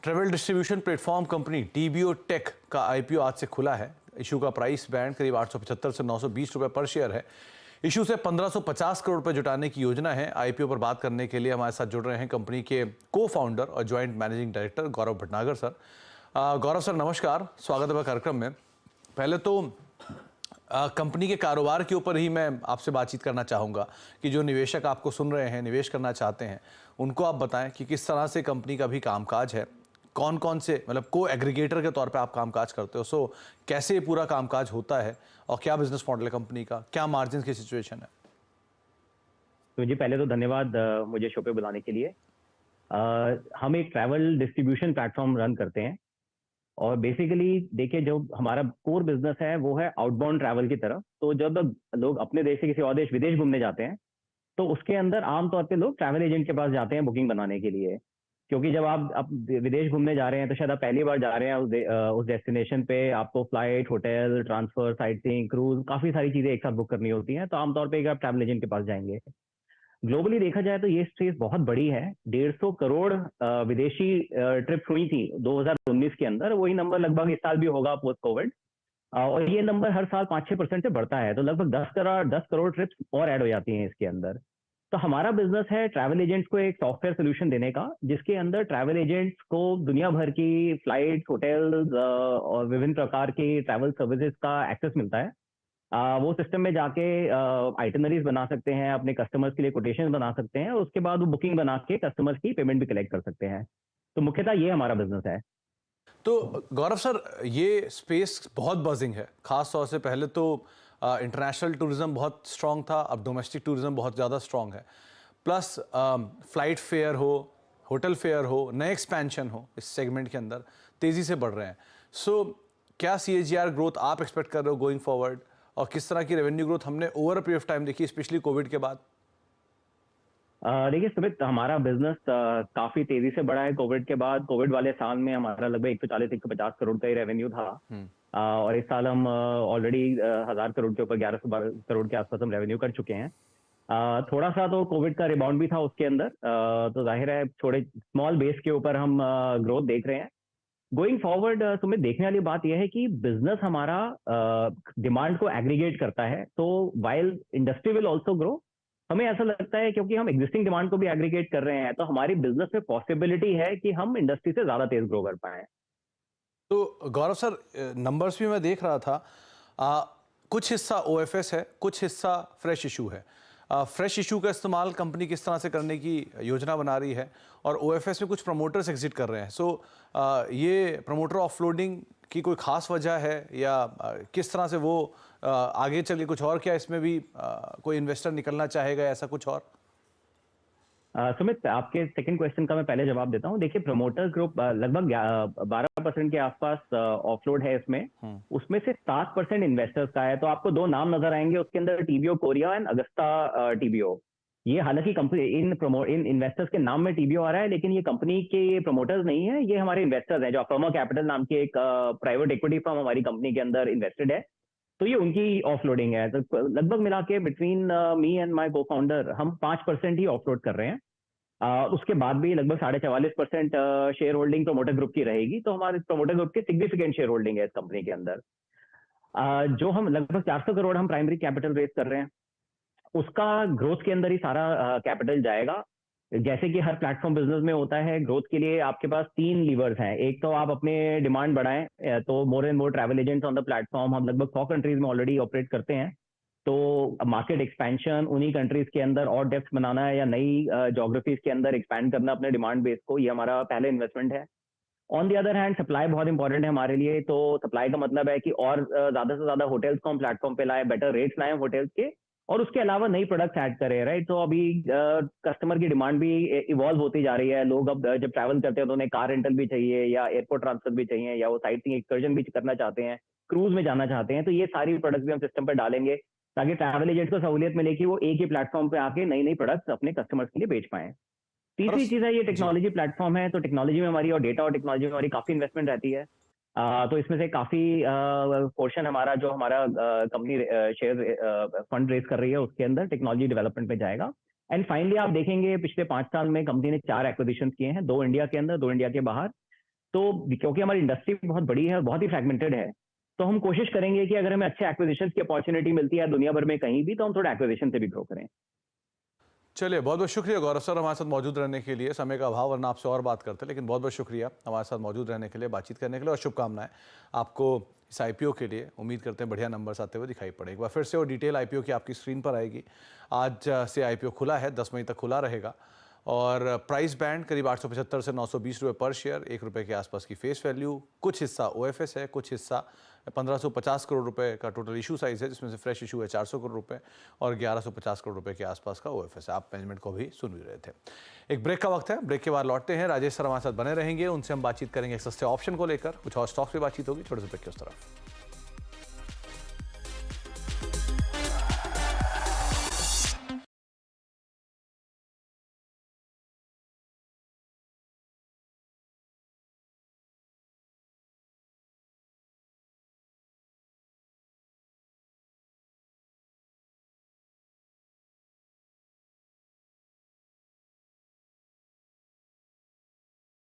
Travel distribution platform company TBO Tek का IPO आज से खुला है। इशू का प्राइस बैंड करीब 875 से 920 रुपए पर शेयर है। इशू से 1550 करोड़ रुपए जुटाने की योजना है। आईपीओ पर बात करने के लिए हमारे साथ जुड़ रहे हैं कंपनी के को फाउंडर और ज्वाइंट मैनेजिंग डायरेक्टर गौरव भटनागर सर। गौरव सर नमस्कार, स्वागत है कार्यक्रम में। पहले तो कंपनी के कारोबार के ऊपर ही मैं आपसे बातचीत करना चाहूँगा कि जो निवेशक आपको सुन रहे हैं, निवेश करना चाहते हैं, उनको आप बताएं कि किस तरह से कंपनी का भी कामकाज है, कौन कौन से मतलब को एग्रीगेटर के तौर पे आप कामकाज करते हो, कैसे ये पूरा कामकाज होता है और क्या बिजनेस मॉडल है कंपनी का, क्या मार्जिन की सिचुएशन है। तो जी पहले तो धन्यवाद मुझे शो पे बुलाने के लिए। हम एक ट्रैवल डिस्ट्रीब्यूशन प्लेटफॉर्म रन करते हैं और बेसिकली देखिए जो हमारा कोर बिजनेस है वो है आउटबाउंड ट्रैवल की तरफ। तो जब लोग अपने देश से किसी और देश विदेश घूमने जाते हैं तो उसके अंदर आमतौर पे लोग ट्रैवल एजेंट के पास जाते हैं बुकिंग बनाने के लिए, क्योंकि जब आप विदेश घूमने जा रहे हैं तो शायद आप पहली बार जा रहे हैं उस डेस्टिनेशन पे, आपको flight, hotel, transfer, sight seeing, cruise, काफी सारी चीजें एक साथ बुक करनी होती हैं। तो आमतौर पर आप ट्रैवल एजेंट के पास जाएंगे। ग्लोबली देखा जाए तो ये स्पेस बहुत बड़ी है। 150 करोड़ विदेशी ट्रिप हुई थी 2019 के अंदर। वही नंबर लगभग इस साल भी होगा पोस्ट कोविड, और ये नंबर हर साल 5-6% से बढ़ता है। तो लगभग 10 करोड़ ट्रिप्स और ऐड हो जाती हैं इसके अंदर। तो हमारा बिजनेस है ट्रैवल एजेंट्स को एक सॉफ्टवेयर सोल्यूशन देने का, जिसके अंदर ट्रैवल एजेंट्स को दुनिया भर की फ्लाइट, होटल्स और विभिन्न प्रकार की ट्रैवल सर्विसेज का एक्सेस मिलता है। वो सिस्टम में जाके आइटनरीज बना सकते हैं, अपने कस्टमर्स के लिए कोटेशन बना सकते हैं और उसके बाद वो बुकिंग बना के कस्टमर्स की पेमेंट भी कलेक्ट कर सकते हैं। तो मुख्यतः ये हमारा बिजनेस है। तो गौरव सर, ये स्पेस बहुत बजिंग है, खास तौर से पहले तो इंटरनेशनल टूरिज्म बहुत स्ट्रांग था, अब डोमेस्टिक टूरिज्म बहुत ज़्यादा स्ट्रांग है। प्लस फ्लाइट फेयर हो, होटल फेयर हो, नए एक्सपेंशन हो इस सेगमेंट के अंदर तेज़ी से बढ़ रहे हैं। क्या CAGR ग्रोथ आप एक्सपेक्ट कर रहे हो गोइंग फॉरवर्ड, और किस तरह की रेवेन्यू ग्रोथ हमने over a period of time देखी, स्पेशली कोविड के बाद? देखिए सुमित, हमारा बिजनेस काफी तेजी से बढ़ा है कोविड के बाद। कोविड वाले साल में हमारा लगभग 140-150 करोड़ का ही रेवेन्यू था। और इस साल हम ऑलरेडी 1000 करोड़ के ऊपर 1112 करोड़ के आसपास हम रेवेन्यू कर चुके हैं। थोड़ा सा तो कोविड का रिबाउंड भी था उसके अंदर, तो जाहिर है थोड़े स्मॉल बेस के ऊपर हम ग्रोथ देख रहे हैं। गोइंग फॉरवर्ड सुमित, देखने वाली बात यह है कि बिजनेस हमारा डिमांड को एग्रीगेट करता है। तो while industry will also grow, हमें ऐसा लगता है क्योंकि हम एग्जिस्टिंग डिमांड को भी एग्रीगेट कर रहे हैं, तो हमारी बिजनेस में पॉसिबिलिटी है कि हम इंडस्ट्री से ज्यादा तेज ग्रो कर पाए। तो गौरव सर, नंबर्स भी मैं देख रहा था, कुछ हिस्सा OFS है, कुछ हिस्सा फ्रेश इशू है। फ्रेश इशू का इस्तेमाल कंपनी किस तरह से करने की योजना बना रही है, और OFS में कुछ प्रमोटर्स एग्जिट कर रहे हैं। ये प्रमोटर ऑफलोडिंग की कोई खास वजह है, या किस तरह से वो आगे चल के कुछ और, क्या इसमें भी कोई इन्वेस्टर निकलना चाहेगा, ऐसा कुछ और? सुमित, आपके सेकंड क्वेश्चन का मैं पहले जवाब देता हूँ। देखिए, प्रमोटर ग्रुप लगभग 12% के आसपास ऑफलोड है इसमें। उसमें से 7% इन्वेस्टर्स का है। तो आपको दो नाम नजर आएंगे उसके अंदर, TBO Korea and Augusta TBO. ये हालांकि कंपनी इन इन्वेस्टर्स के नाम में टीबीओ आ रहा है, लेकिन ये कंपनी के प्रमोटर्स नहीं है, ये हमारे इन्वेस्टर्स हैं। जो अफर्मा कैपिटल नाम की एक प्राइवेट इक्विटी फर्म हमारी कंपनी के अंदर इन्वेस्टेड है। तो ये उनकी ऑफलोडिंग है। तो लगभग मिला के बिटवीन मी एंड माई को फाउंडर हम 5% ही ऑफलोड कर रहे हैं। उसके बाद भी लगभग 44.5% शेयर होल्डिंग प्रमोटर ग्रुप की रहेगी। तो हमारे प्रमोटर ग्रुप की सिग्निफिकेंट शेयर होल्डिंग है इस कंपनी के अंदर। जो हम लगभग 400 करोड़ हम प्राइमरी कैपिटल रेज कर रहे हैं, उसका ग्रोथ के अंदर ही सारा कैपिटल जाएगा। जैसे कि हर प्लेटफॉर्म बिजनेस में होता है, ग्रोथ के लिए आपके पास 3 लीवर्स हैं। एक तो आप अपने डिमांड बढ़ाएं, तो more and more travel agents on the platform. हम लगभग 100 कंट्रीज में ऑलरेडी ऑपरेट करते हैं। तो मार्केट एक्सपेंशन, उन्हीं कंट्रीज के अंदर और डेप्थ बनाना है या नई ज्योग्राफीज के अंदर एक्सपैंड करना अपने डिमांड बेस को, ये हमारा पहला इन्वेस्टमेंट है। On the other hand, supply बहुत इंपॉर्टेंट है हमारे लिए। तो सप्लाई का मतलब है कि और ज्यादा से ज्यादा होटल्स को हम प्लेटफॉर्म पे लाए, बेटर रेट्स लाए होटल्स के, और उसके अलावा नई प्रोडक्ट्स ऐड करें। राइट, तो अभी कस्टमर की डिमांड भी इवॉल्व होती जा रही है। लोग अब जब ट्रैवल करते हैं तो उन्हें कार रेंटल भी चाहिए, या एयरपोर्ट ट्रांसफर भी चाहिए, या वो साइट सीइंग एक्सकर्जन भी करना चाहते हैं, क्रूज में जाना चाहते हैं। तो ये सारी प्रोडक्ट्स भी हम सिस्टम पर डालेंगे ताकि ट्रैवल एजेंट को सहूलियत मिले कि वो एक ही प्लेटफॉर्म पे आके नई नई प्रोडक्ट्स अपने कस्टमर्स के लिए बेच पाएं। तीसरी चीज है, ये टेक्नोलॉजी प्लेटफॉर्म है। तो टेक्नोलॉजी में हमारी, और डेटा और टेक्नोलॉजी में हमारी काफी इन्वेस्टमेंट रहती है। तो इसमें से काफी पोर्शन हमारा, जो हमारा कंपनी शेयर फंड रेज कर रही है, उसके अंदर टेक्नोलॉजी डेवलपमेंट पे जाएगा। एंड फाइनली आप देखेंगे पिछले 5 साल में कंपनी ने 4 एक्विजिशन किए हैं, 2 इंडिया के अंदर, 2 इंडिया के बाहर। तो क्योंकि हमारी इंडस्ट्री बहुत बड़ी है और बहुत ही फ्रेगमेंटेड है, तो हम कोशिश करेंगे कि अगर हमें अच्छे एक्विजिशन की अपॉर्चुनिटी मिलती है दुनिया भर में कहीं भी, तो हम थोड़ा एक्विजिशन से भी ग्रो करें। चलिए, बहुत बहुत शुक्रिया गौरव सर हमारे साथ मौजूद रहने के लिए। समय का अभाव वरना आपसे और बात करते, लेकिन बहुत बहुत शुक्रिया हमारे साथ मौजूद रहने के लिए, बातचीत करने के लिए, और शुभकामनाएं आपको इस आईपीओ के लिए। उम्मीद करते हैं बढ़िया नंबर्स आते हुए दिखाई पड़े। एक बार फिर से वो डिटेल आईपीओ की आपकी स्क्रीन पर आएगी। आज से आईपीओ खुला है, 10 मई तक खुला रहेगा, और प्राइस बैंड करीब 875 से 920 रुपये पर शेयर, ₹1 के आसपास की फेस वैल्यू। कुछ हिस्सा ओएफएस है, कुछ हिस्सा 1550 करोड़ रुपए का टोटल इशू साइज है, जिसमें से फ्रेश इशू है 400 करोड़ रुपए, और 1150 करोड़ रुपए के आसपास का ओएफएस है। आप मैनेजमेंट को भी सुन भी रहे थे। एक ब्रेक का वक्त है, ब्रेक के बाद लौटते हैं। राजेश सर हमारे साथ बने रहेंगे, उनसे हम बातचीत करेंगे सस्ते ऑप्शन को लेकर, कुछ और स्टॉक्स पे बातचीत होगी। छोटे से ब्रेक के उस तरफ।